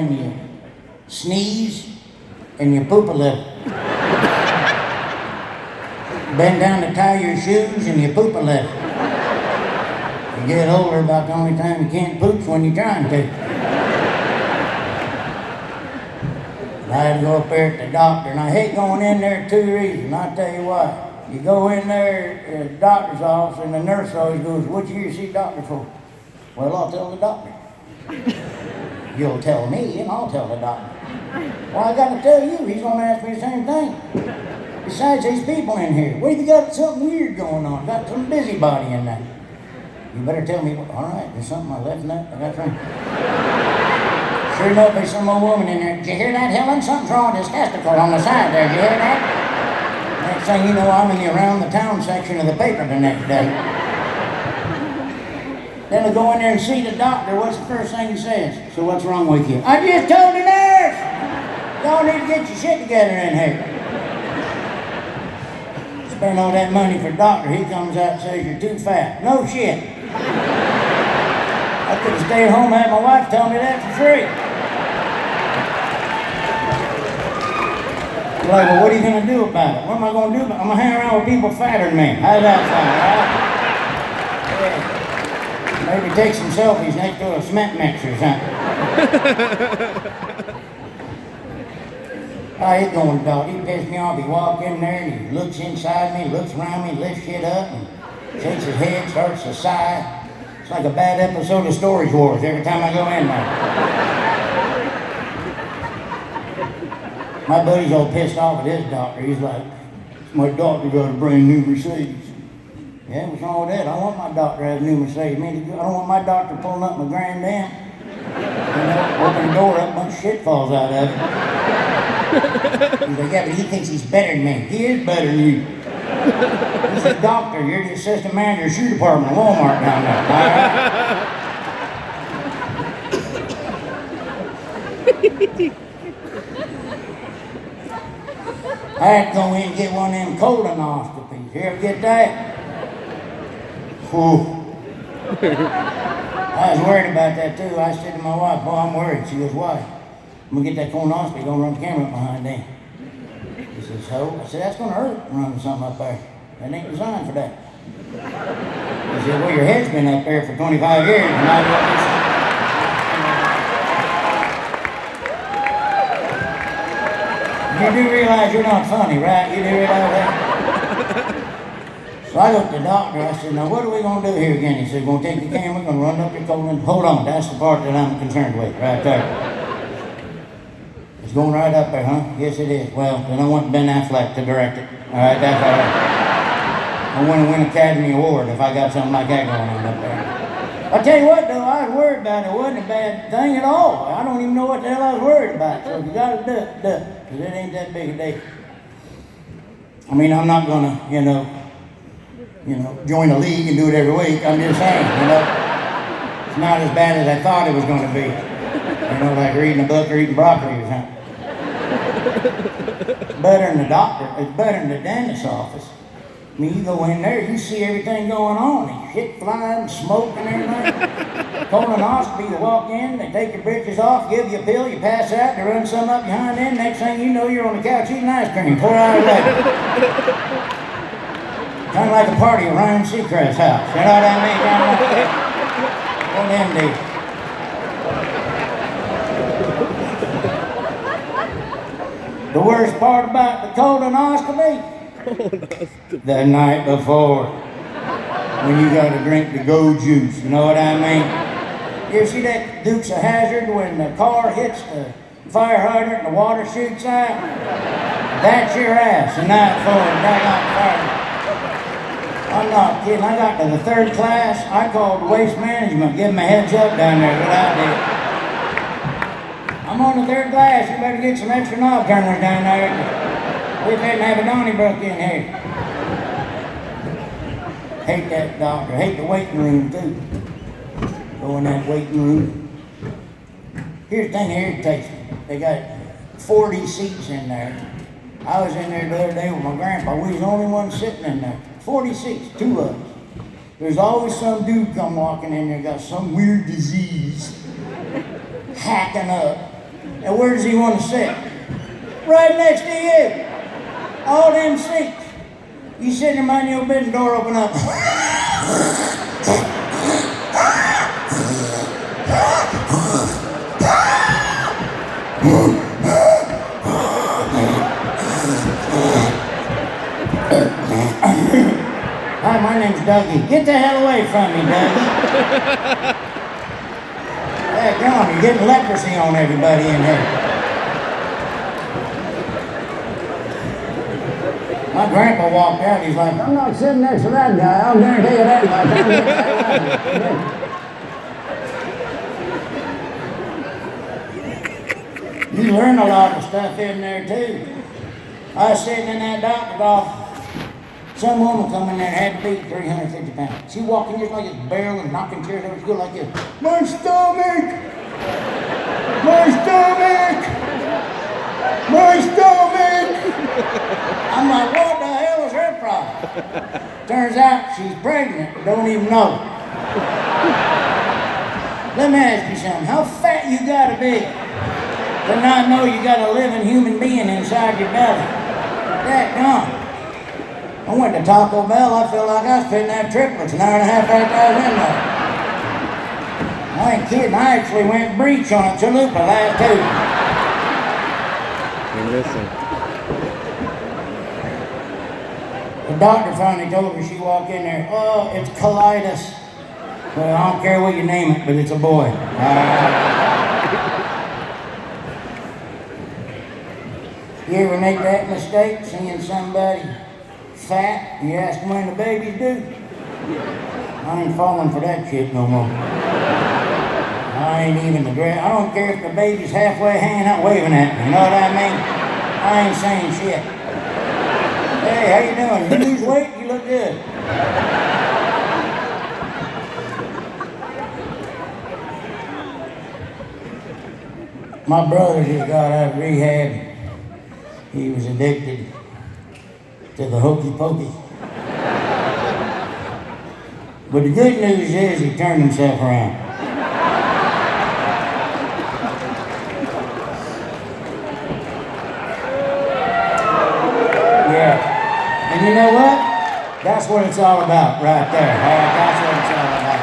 and you sneeze and you poop a little. Bend down to tie your shoes and you poop a little. You get older, about the only time you can't poop's when you're trying to. I had to go up there at the doctor, and I hate going in there for 2 reasons. I'll tell you why. You go in there at the doctor's office, and the nurse always goes, "What you here to see doctor for?" Well, I'll tell the doctor. You'll tell me, and I'll tell the doctor. Well, I got to tell you, he's going to ask me the same thing. Besides, these people in here, what have you got something weird going on? Got some busybody in there. You better tell me, all right, there's something I left in that. I got something. Sure enough, there's some old woman in there. Did you hear that, Helen? Something's wrong with his testicle on the side there. Did you hear that? Next thing you know, I'm in the around the town section of the paper the next day. Then I go in there and see the doctor. What's the first thing he says? So what's wrong with you? I just told the nurse! Y'all need to get your shit together in here. Spend all that money for a doctor. He comes out and says you're too fat. No shit. I could have stayed home and had my wife tell me that for free. You're like, well, what are you going to do about it? What am I going to do about it? I'm going to hang around with people fatter than me. How's that sound, right? Yeah. Maybe take some selfies next to a cement mixer or something. I hate going to dog. He pissed me off. He walked in there and he looks inside me, looks around me, lifts shit up and shakes his head, starts to sigh. It's like a bad episode of Storage Wars every time I go in there. My buddy's all pissed off at his doctor. He's like, my doctor got a brand new Mercedes. Yeah, what's wrong with that? I don't want my doctor to have a new Mercedes. I don't want my doctor pulling up my Grand Am. Open the door up, a bunch of shit falls out of it. He's like, yeah, but he thinks he's better than me. He is better than you. He's a doctor. You're the assistant manager of the shoe department at Walmart down there. All right? I had to go in and get one of them colonoscopies. You ever get that? Whew. I was worried about that too. I said to my wife, boy, I'm worried. She goes, why? I'm going to get that colonoscopy, going to run the camera up behind them. He says, so? I said, that's going to hurt running something up there. That ain't designed for that. He said, well, your head's been up there for 25 years. And I You do realize you're not funny, right? You do realize that? So I looked at the doctor. I said, now what are we going to do here again? He said, we're going to take the camera, we're going to run up your colon. Hold on, that's the part that I'm concerned with, right there. It's going right up there, huh? Yes, it is. Well, then I want Ben Affleck to direct it. All right, that's all right. I want to win an Academy Award if I got something like that going on up there. I'll tell you what, though, I was worried about it. It wasn't a bad thing at all. I don't even know what the hell I was worried about. So if you got to do it, do it. Because it ain't that big a deal. I mean, I'm not going to, join a league and do it every week. I'm just saying, it's not as bad as I thought it was going to be. Like reading a book or eating broccoli or something. It's better than the doctor. It's better than the dentist's office. I mean, you go in there, you see everything going on. And shit flying, smoke and everything. Colonoscopy, you walk in, they take your britches off, give you a pill, you pass out, they run some up behind them. Next thing you know, you're on the couch eating ice cream 4 hours later. Kind of like a party at Ryan Seacrest's house. You know what I mean? Kind of like that. One of them deals. The worst part about the colonoscopy? The night before. When you got to drink the go juice. You know what I mean? You ever see that Dukes of Hazzard when the car hits the fire hydrant and the water shoots out? That's your ass the night before. I'm not kidding. I got to the 3rd class. I called Waste Management, give them a heads up down there what I did. I'm on the 3rd class. You better get some extra knob turners down there. We've had to have a Donnybrook in here. Hate that doctor. Hate the waiting room too. Go in that waiting room. Here's the thing that irritates me. They got 40 seats in there. I was in there the other day with my grandpa. We was the only ones sitting in there. 40 seats, 2 of us. There's always some dude come walking in there, got some weird disease, hacking up. And where does he want to sit? Right next to you. All them seats. You sitting there minding your business, door open up. Hi, my name's Dougie. Get the hell away from me, Dougie. Hey, come on, you're getting leprosy on everybody in here. My grandpa walked out, he's like, I'm not sitting next to that guy, I'll guarantee you that much. You learn a lot of stuff in there too. I was sitting in that doctor's office. Some woman come in there and had to be 350 pounds. She walked in just like this barrel and knocking chairs over. She go like this. My stomach! My stomach! My stomach! I'm like, what the hell is her problem? Turns out she's pregnant, don't even know it. Let me ask you something. How fat you gotta be to not know you got a living human being inside your belly? That gone. I went to Taco Bell, I feel like I was fitting to have triplets an hour and a half after I was in there. I ain't kidding, I actually went breech on a chalupa last Tuesday. You're missing. The doctor finally told her, she walked in there, oh, it's colitis. Well, I don't care what you name it, but it's a boy. You ever make that mistake, seeing somebody fat, you ask them when the baby's due? I ain't falling for that shit no more. I ain't even I don't care if the baby's halfway hanging out waving at me, you know what I mean? I ain't saying shit. Hey, how you doing? You lose weight, you look good. My brother just got out of rehab. He was addicted to the hokey pokey. But the good news is he turned himself around. Yeah. And you know what? That's what it's all about right there. That's what it's all about.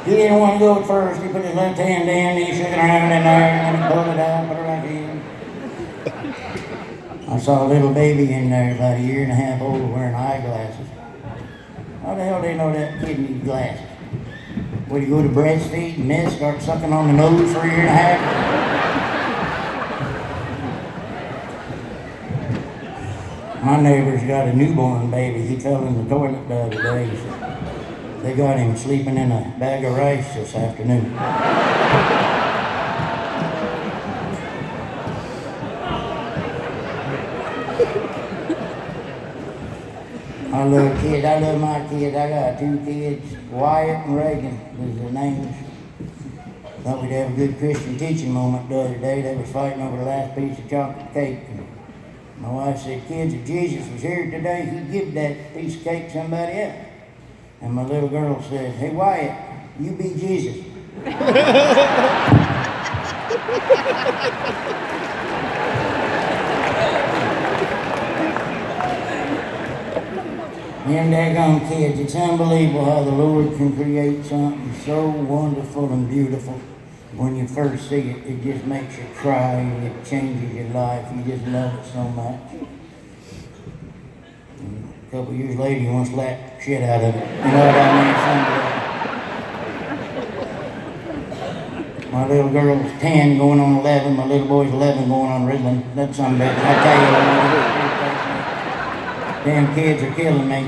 He didn't want to go at first. He put his left hand in, he shook it around in there, and then he pulled it out, put it back in. I saw a little baby in there about a year and a half old wearing eyeglasses. How the hell do they know that kid needs glasses? Would you go to breastfeed and then start sucking on the nose for a year and a half? My neighbor's got a newborn baby. He fell in the toilet the other day. So they got him sleeping in a bag of rice this afternoon. I love kids. I love my kids. I got 2 kids, Wyatt and Reagan is their names. Thought we'd have a good Christian teaching moment the other day. They was fighting over the last piece of chocolate cake. And my wife said, kids, if Jesus was here today, he'd give that piece of cake to somebody else. And my little girl said, hey, Wyatt, you be Jesus. Them daggone kids, it's unbelievable how the Lord can create something so wonderful and beautiful. When you first see it, it just makes you cry and it changes your life. You just love it so much. And a couple years later, you want to slap the shit out of it. You know what I mean? My little girl's 10 going on 11. My little boy's 11 going on Ritalin. That's something better. I tell you, damn kids are killing me.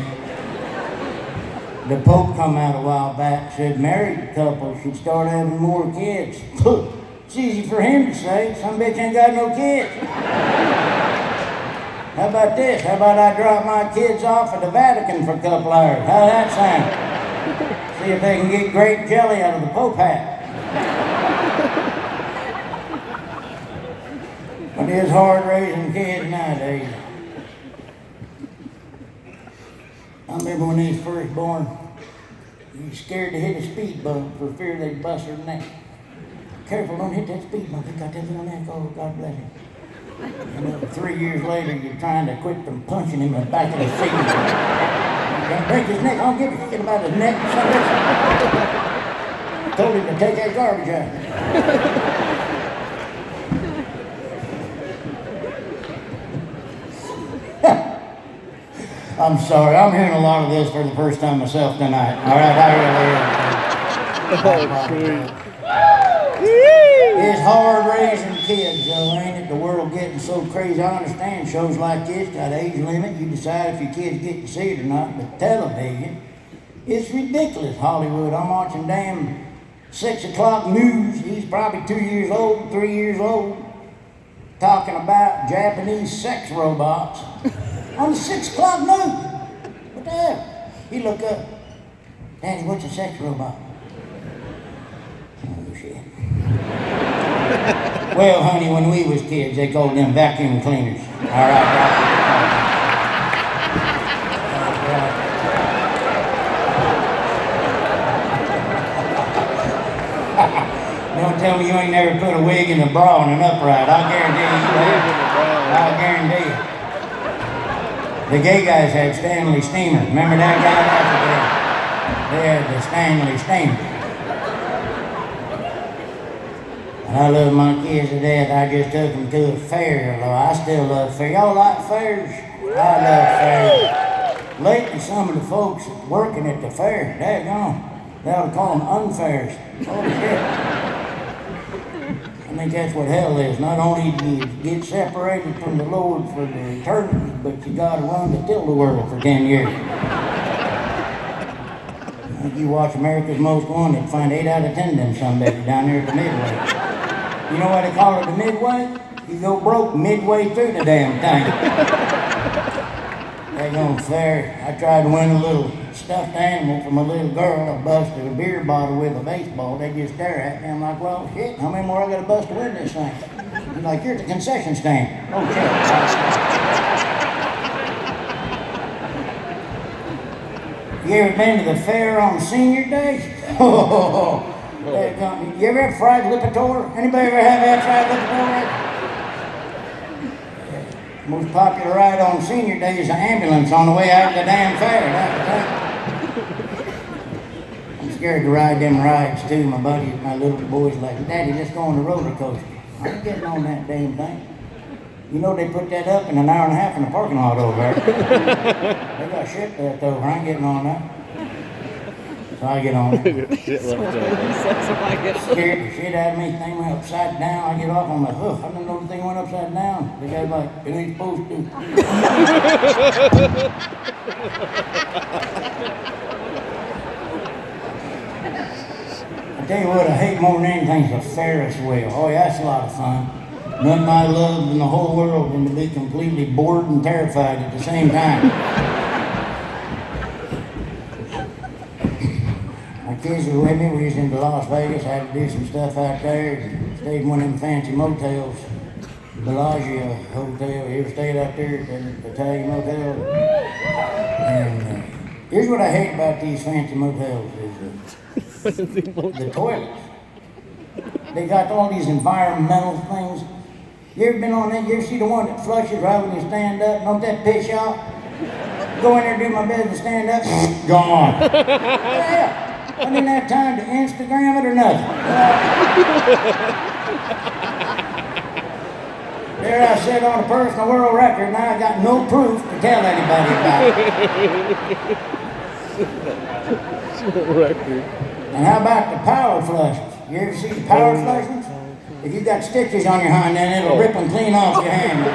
The Pope come out a while back, said married couples should start having more kids. It's easy for him to say, some bitch ain't got no kids. How about this? How about I drop my kids off at the Vatican for a couple hours? How's that sound? See if they can get grape jelly out of the Pope hat. But it is hard raising kids nowadays. I remember when they was first born, He's scared to hit a speed bump for fear they'd bust her neck. Careful, don't hit that speed bump. He got that little neck. Oh, God bless him. And 3 years later, you're trying to quit from punching him in the back of the seat. You can't break his neck. I'll give a shit about his neck. Told him to take that garbage out. I'm sorry. I'm hearing a lot of this for the first time myself tonight. All right, I really am. Oh, sweet. It's hard raising kids, though, ain't it? The world getting so crazy. I understand shows like this got age limit. You decide if your kids get to see it or not. But television, it's ridiculous, Hollywood. I'm watching damn 6 o'clock news. He's probably 2 years old, 3 years old, talking about Japanese sex robots on the 6 o'clock news. What the hell? He look up, Daddy, what's a sex robot? Oh, shit. Well, honey, when we was kids, they called them vacuum cleaners. All right. Don't tell me you ain't never put a wig in a bra and an upright. I guarantee you. I guarantee you. The gay guys had Stanley Steamer. Remember that guy? They had the Stanley Steamer. And I love my kids to death. I just took them to a fair. I still love fair. Y'all like fairs? I love fairs. Lately, some of the folks working at the fair, daggone, they ought to call them unfairs. Holy shit. I think that's what hell is. Not only do you get separated from the Lord for the eternity, but you gotta run the world for 10 years. I think you watch America's Most Wanted, find 8 out of 10 of them sunbathers down there at the Midway. You know why they call it the Midway? You go broke midway through the damn thing. Daggone fair. I tried to win a little stuffed animal from a little girl. I busted a beer bottle with a baseball. They just stare at me. I'm like, well, shit, how many more I gotta bust to win this thing? He's like, you're at the concession stand. Oh, shit. You ever been to the fair on senior day? Oh, you ever have fried Lipitor? Anybody ever have that fried Lipitor? Most popular ride on senior day is an ambulance on the way out of the damn fair. I'm scared to ride them rides too. My buddies, my little boys like, Daddy, let's go on the roller coaster. I ain't getting on that damn thing. You know they put that up in an hour and a half in the parking lot over there. They got shit left over. I ain't getting on that. So I get on it. Shit left over. Scared the shit out of me. Thing went upside down. I get off on my hoof. I didn't know the thing went upside down. The guy's like, it ain't supposed to. I tell you what, I hate more than anything is a Ferris wheel. Oh yeah, that's a lot of fun. Nothing I love in the whole world than to be completely bored and terrified at the same time. My kids were with me. We was into Las Vegas. I had to do some stuff out there. Stayed in one of them fancy motels. Bellagio Hotel. You ever stayed out there at the Italian motel? And here's what I hate about these fancy motels is the toilets. They got all these environmental things. You ever been on that? You ever see the one that flushes right when you stand up? Don't that piss you off? Go in there, do my business, stand up, gone. Yeah. I didn't have time to Instagram it or nothing. There I said on a personal world record, and I got no proof to tell anybody about it. Record. And how about the power flushes? You ever see the power flushes? If you got stitches on your hand, then it'll rip them clean off your hand.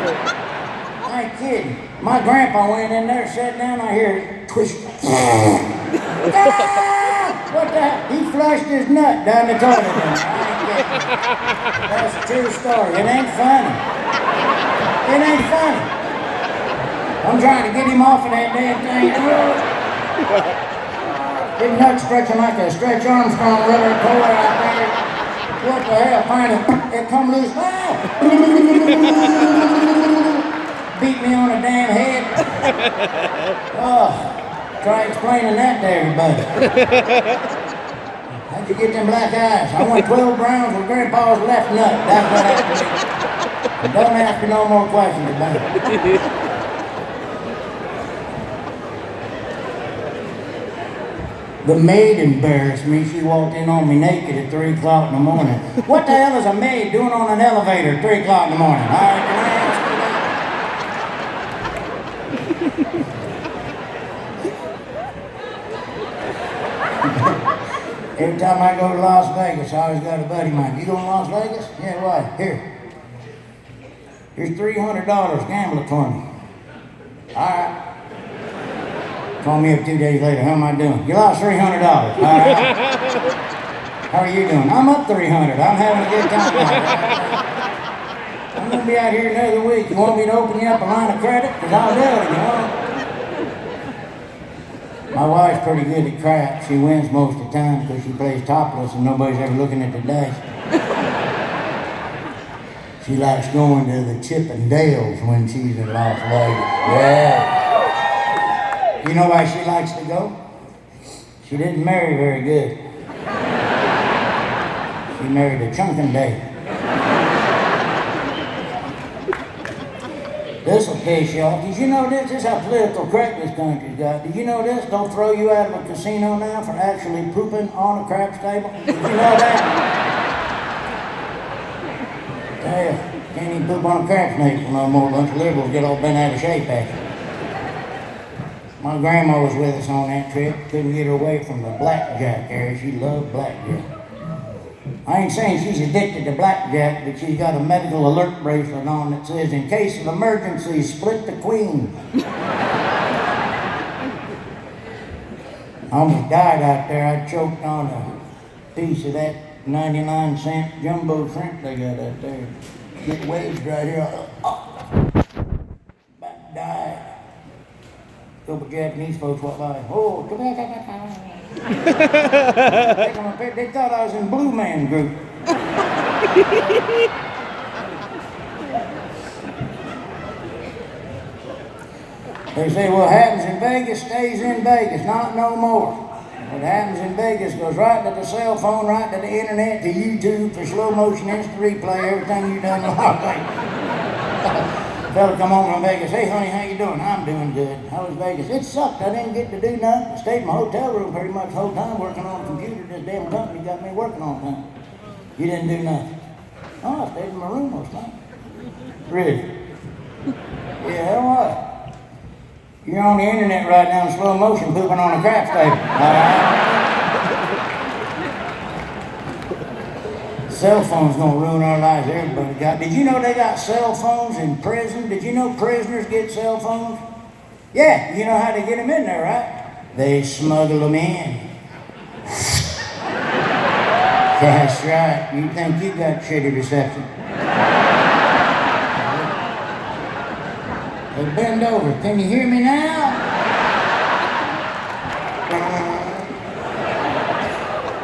I ain't kidding. My grandpa went in there, sat down, I hear it twist. What the hell? He flushed his nut down the toilet. I ain't kidding. That's a true story. It ain't funny. It ain't funny. I'm trying to get him off of that damn thing. His nut stretching like a Stretch Armstrong rubber toy out there. What the hell? Finally, it come loose. Ah! Beat me on the damn head. Oh, Try explaining that to everybody. How'd you get them black eyes? I won 12 rounds with Grandpa's left nut. That's what happened to me. And don't ask me no more questions about it. The maid embarrassed me. She walked in on me naked at 3 o'clock in the morning. What the hell is a maid doing on an elevator at 3 o'clock in the morning? All right, can I ask you that? Every time I go to Las Vegas, I always got a buddy of mine. You going to Las Vegas? Yeah, why? Here. Here's $300. Gamble it for me. All right. Call me up 2 days later. How am I doing? You lost $300. All right. How are you doing? I'm up 300. I'm having a good time. I'm going to be out here another week. You want me to open you up a line of credit? Because I'll do it if you want. My wife's pretty good at crap. She wins most of the time because she plays topless and nobody's ever looking at the dice. She likes going to the Chippendales when she's in Las Vegas. Yeah. You know why she likes to go? She didn't marry very good. She married a Chunkendale. This will piss you off. Did you know this? This is how political correct this country's got. Did you know this? They'll throw you out of a casino now for actually pooping on a craps table. Did you know that? Hell, can't even poop on a craps table no more. Bunch of liberals get all bent out of shape after. My grandma was with us on that trip. Couldn't get her away from the blackjack area. She loved blackjack. I ain't saying she's addicted to blackjack, but she's got a medical alert bracelet on that says, in case of emergency, split the queen. I almost died out there. I choked on a piece of that 99-cent jumbo shrimp they got out there. Get waves right here. About to die. A couple Japanese folks walked by. Oh, they thought I was in Blue Man Group. They say what happens in Vegas stays in Vegas, not no more. What happens in Vegas goes right to the cell phone, right to the internet, to YouTube for slow motion instant replay, everything you done wrong. Fella come home from Vegas. Hey, honey, how you doing? I'm doing good. How was Vegas? It sucked. I didn't get to do nothing. I stayed in my hotel room pretty much the whole time working on the computer. This damn company got me working all the time. You didn't do nothing. Oh, I stayed in my room most time. Really? Yeah, what? You're on the internet right now in slow motion pooping on a crap table. All right? Cell phones gonna ruin our lives. Everybody got. Did you know they got cell phones in prison? Did you know prisoners get cell phones? Yeah, you know how they get them in there, right? They smuggle them in. That's right. You think you got shitty reception? Hey, bend over. Can you hear me now?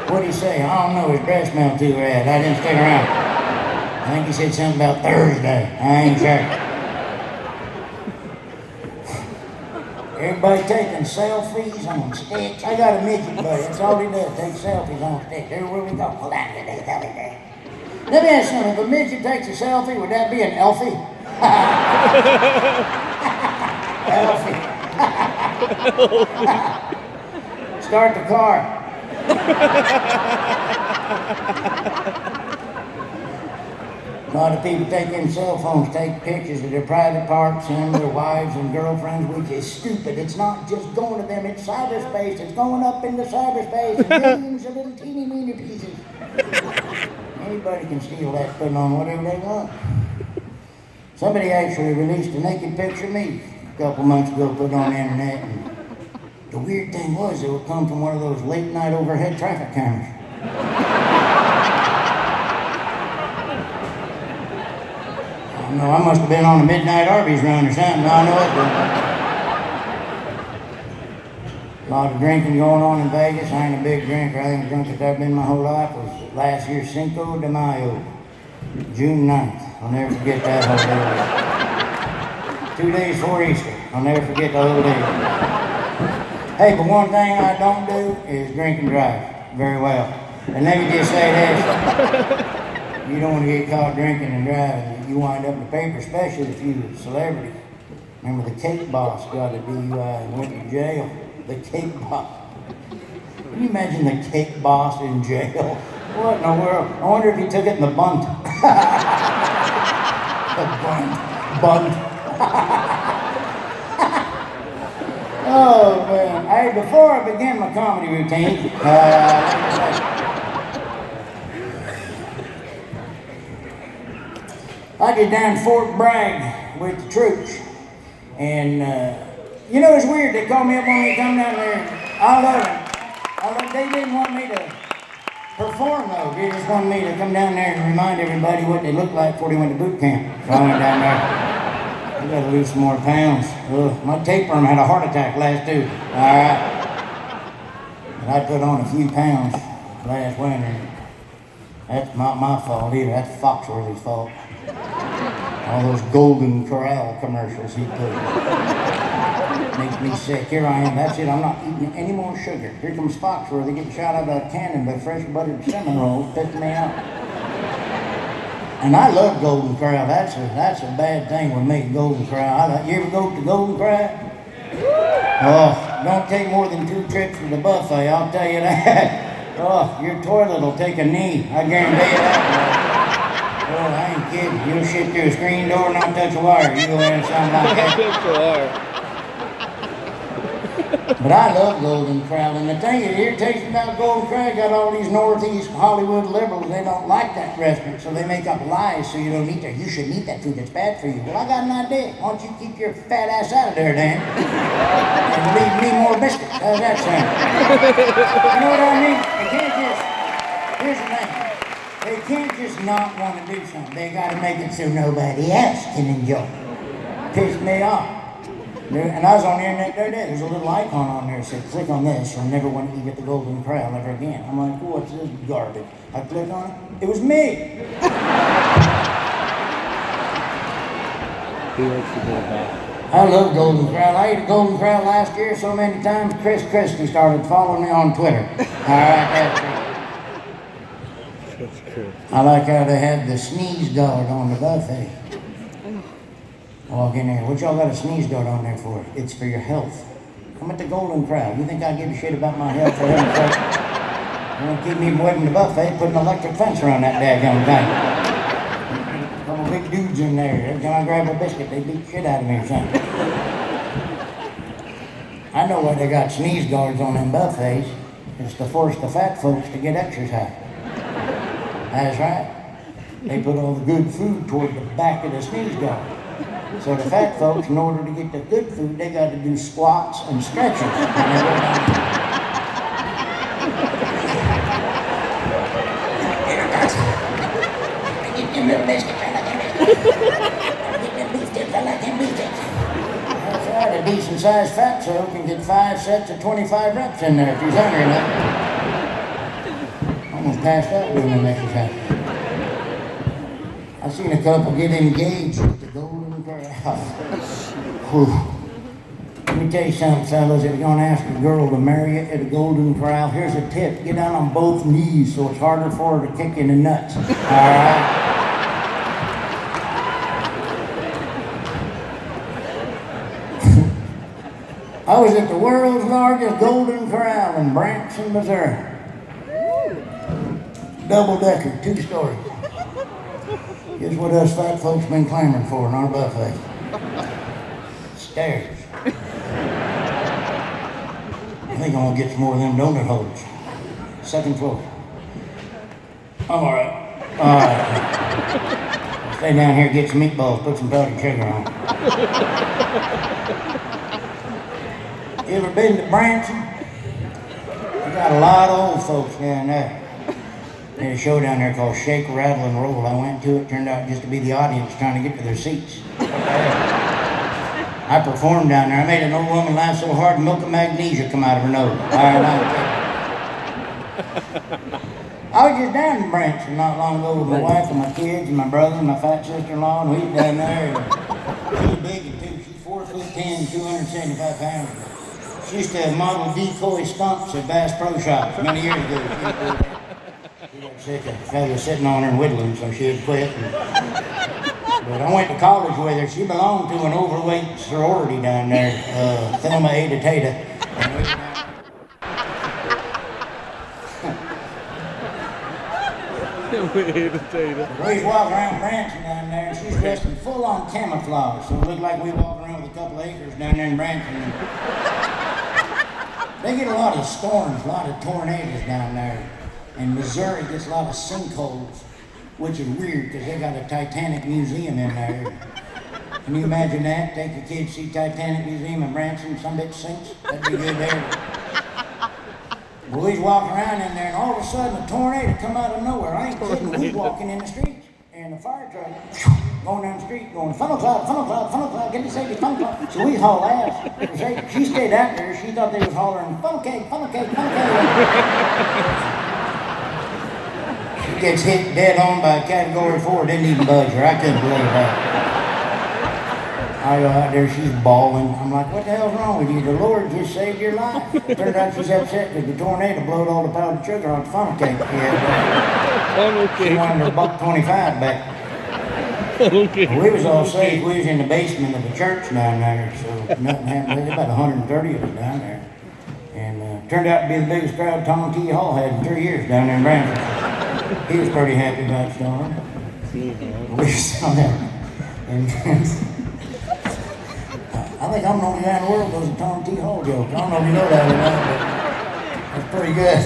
What'd he say? I don't know. His breath smelled too bad. I didn't stick around. I think he said something about Thursday. I ain't sure. Everybody taking selfies on sticks. I got a midget buddy. That's all he does. Take selfies on sticks. Everywhere we go. Let me ask you something. If a midget takes a selfie, would that be an Elfie? Elfie. Start the car. A lot of people taking cell phones, take pictures of their private parts and their wives and girlfriends, which is stupid. It's not just going to them, it's cyberspace. It's going up into cyberspace in millions of little teeny weeny pieces. Anybody can steal that, put it on whatever they want. Somebody actually released a naked picture of me a couple months ago, put it on the internet. And the weird thing was, it would come from one of those late night overhead traffic cameras. No, I must have been on a midnight Arby's run or something. I know it. A lot of drinking going on in Vegas. I ain't a big drinker. I ain't drunk as I've been my whole life. It was last year, Cinco de Mayo, June 9th. I'll never forget that whole day. 2 days before Easter. I'll never forget the whole day. Hey, but one thing I don't do is drink and drive very well. And let me just say this. You don't want to get caught drinking and driving. You wind up in the paper, especially if you're a celebrity. Remember the cake boss got a DUI and went to jail. The cake boss. Can you imagine the cake boss in jail? What in the world? I wonder if he took it in the bunt. The bunt. Oh, man. Hey, before I begin my comedy routine, I get down to Fort Bragg with the troops. And, you know, it's weird. They call me up when we come down there. I love it. They didn't want me to perform, though. They just wanted me to come down there and remind everybody what they looked like before they went to boot camp. So I went down there. I gotta lose some more pounds. Ugh, my tapeworm had a heart attack last too. All right. But I put on a few pounds last winter. That's not my fault either. That's Foxworthy's fault. All those Golden Corral commercials he put. Makes me sick. Here I am. That's it. I'm not eating any more sugar. Here comes Foxworthy getting shot out of a cannon by fresh buttered cinnamon rolls, pissing me out. And I love Golden Corral. That's a bad thing with me, Golden Corral. You ever go to Golden Corral? Oh, don't take more than 2 trips to the buffet, I'll tell you that. Oh, your toilet will take a knee. I guarantee you that. Oh, I ain't kidding. You'll shit through a screen door and not touch a wire. You go in and something like that. But I love Golden Corral, and the thing that irritates me about Golden Corral, got all these Northeast Hollywood liberals, they don't like that restaurant, so they make up lies so you don't eat there. You shouldn't eat that food, it's bad for you. Well, I got an idea. Why don't you keep your fat ass out of there, Dan? And leave me more biscuits. How's that sound? You know what I mean? They can't just, here's the thing. They can't just not want to do something. They got to make it so nobody else can enjoy it. Piss me off. And I was on the internet the other day. There's a little icon on there that said, click on this, you'll never want to eat at the Golden Corral ever again. I'm like, what's this garbage? I click on it. It was me. He likes to go back. I love Golden Corral. I ate at Golden Corral last year so many times, Chris Christie started following me on Twitter. All right, that's it. That's cool. I like how they had the sneeze guard on the buffet. Walk in there. What y'all got a sneeze guard on there for? It's for your health. I'm at the Golden Corral. You think I give a shit about my health for heaven's sake? You want to keep me from waiting the buffet, put an electric fence around that daggone thing. A couple big dudes in there. Every time I grab a biscuit, they beat shit out of me or something. I know why they got sneeze guards on them buffets. It's to force the fat folks to get exercise. That's right. They put all the good food toward the back of the sneeze guard. So the fat folks, in order to get the good food, they got to do squats and stretches. That's right, a decent-sized fatso can get 5 sets of 25 reps in there if he's hungry enough. Almost passed out doing them exercises. I've seen a couple get engaged at the Golden Corral. Let me tell you something, fellas. If you're going to ask a girl to marry you at a Golden Corral, here's a tip. Get down on both knees so it's harder for her to kick you in the nuts. All right? I was at the world's largest Golden Corral in Branson, Missouri. Double-decker, 2 stories. Here's what us fat folks been clamoring for in our buffet. Stairs. I think I'm gonna get some more of them donut holders. 2nd floor. I'm all right. All right. Stay down here, get some meatballs, put some powdered sugar on. You ever been to Branson? We got a lot of old folks down there. There's a show down there called Shake, Rattle, and Roll. I went to it, turned out just to be the audience trying to get to their seats. I performed down there. I made an old woman laugh so hard, milk of magnesia come out of her nose. I was just down in Branson not long ago with my wife and my kids and my brother and my fat sister-in-law, and we was down there. She's big too. She's 4'10", 275 pounds. She used to model decoy stumps at Bass Pro Shops many years ago. She got sick of fellas sitting on her and whittling, so she had quit. But I went to college with her. She belonged to an overweight sorority down there, Thelma Ada Tata. We was walking around Branson down there, and she's dressed in full-on camouflage, so it looked like we were walking around with a couple of acres down there in Branson. They get a lot of storms, a lot of tornadoes down there, and Missouri gets a lot of sinkholes, which is weird because they got a Titanic museum in there. Can you imagine that? Take your kids to see Titanic Museum in Branson, some bitch sinks? That'd be good there. Well, we was walking around in there, and all of a sudden a tornado come out of nowhere. I ain't kidding. We was walking in the streets, and the fire truck going down the street, going funnel cloud, funnel cloud, funnel cloud, get the safety, funnel cloud. So we haul ass. She stayed out there. She thought they was hollering funnel cake, funnel cake, funnel cake. She gets hit dead on by a Category 4. Didn't even budge her. I couldn't believe that. I go out there, she's bawling. I'm like, what the hell's wrong with you? The Lord just saved your life. It turned out she's upset because the tornado blowed all the powdered sugar on the funnel cake. She wanted her $1.25 back. We was all safe. We was in the basement of the church down there, so nothing happened. There's about 130 of us down there. And turned out to be the biggest crowd Tom T. Hall had in 3 years down there in Branson. He was pretty happy about the storm. We saw that. And I think I'm the only guy in the world that does a Tom T. Hall joke. I don't know if you know that or not, but that's pretty good.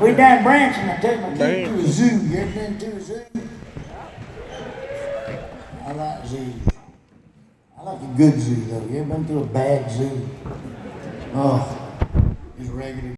We down in Branson, I took my kid to a zoo. You ever been to a zoo? I like zoos. I like a good zoo, though. You ever been to a bad zoo? Oh, just regular.